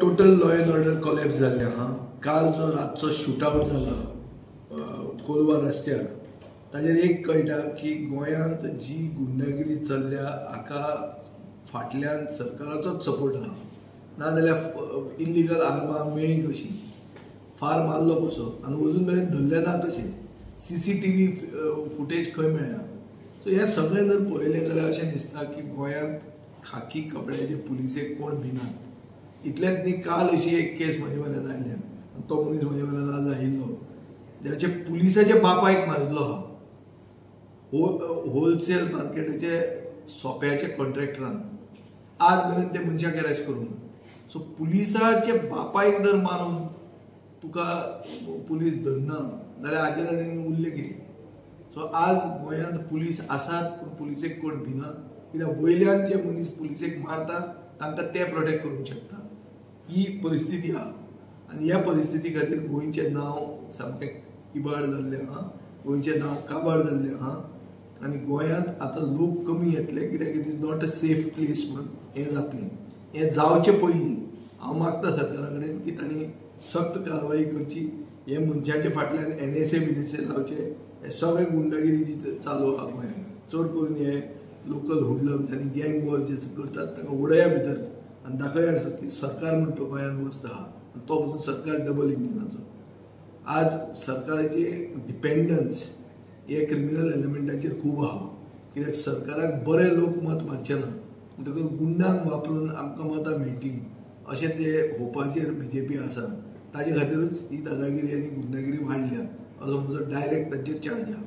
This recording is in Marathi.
Total law and order collapse जाल्ले आहा. काल जो रातचो शूटआउट जालो कोलवा रस्त्यार ताजेर एक कळटा की गोंयांत जी गुंडागिरी चल्ल्या हाका फाटल्यान सरकाराचोच सपोर्ट आहा. नाजाल्यार इल्लिगल आर्मां मेळ्ळी कशी, फार मारलो कसो आनी अजून मेरेन धरले ना कशे, CCTV फुटेज खंय मेळ्ळा. सो हे सगळें जर पळयलें जाल्यार अशें दिसता की गोंयांत खाकी कपड्याचे पुलिसेक कोण भिनात. इतलेंच न्ही, काल अशी एक केस म्हजे मेरेन आयल्या, तो मनीस म्हजे मेरेन आज आयिल्लो ज्याचे पुलिसाच्या बापायक मारिल्लो आहा. होलसेल मार्केटाचे सोप्याचे कॉन्ट्रॅक्टरान आज मेरेन ते मनशाक अरेस्ट करूंक ना. सो पुलिसाचे बापायक जर मारून तुका पुलीस धरना जाल्यार हाजेर आनी उरलें कितें. सो आज गोंयांत पुलीस आसात पूण पुलिसेक कोण भिना, कित्याक वयल्यान जे मनीस पुलिसेक मारता तांकां ते प्रोटेक्ट करूंक शकता. ही परिस्थिती आहा आनी ह्या परिस्थिती खातीर गोंयचें नांव सामकें इबाड जाल्लें आहा, गोंयचें नांव काबाड जाल्लें आहा. आनी गोंयांत आतां लोक कमी येतले कित्याक it is not a safe place म्हणून हें जातलें. हें जावचे पयलीं हांव मागता सरकारा कडेन की तांणी सक्त कारवाई करची. हे मनशाच्या फाटल्यान NSA लावचे. हे सगळे गुंडागिरी जी चालू आहा गोंयांत, चड करून हे लोकल हुडलम्स आनी गँग वॉर जे करतात तांकां उडया भितर आनी दाखया की सरकार म्हणटा गोंयांत वस्त आहा. तो पसून सरकार डबल इंजिनाचो. आज सरकाराची डिपेंडन्स हे क्रिमिनल एलिमेंटाचेर खूब आहा, कित्याक सरकाराक बरे लोक मत मारचे ना, म्हणटकच गुंडांक वापरून आमकां मतां मेळटलीं अशें ते होपाचेर BJP आसा. ताजे खातीरूच ही दादागिरी आनी गुंडागिरी वाडल्या असो म्हजो डायरेक्ट ताचेर चार्ज आहा.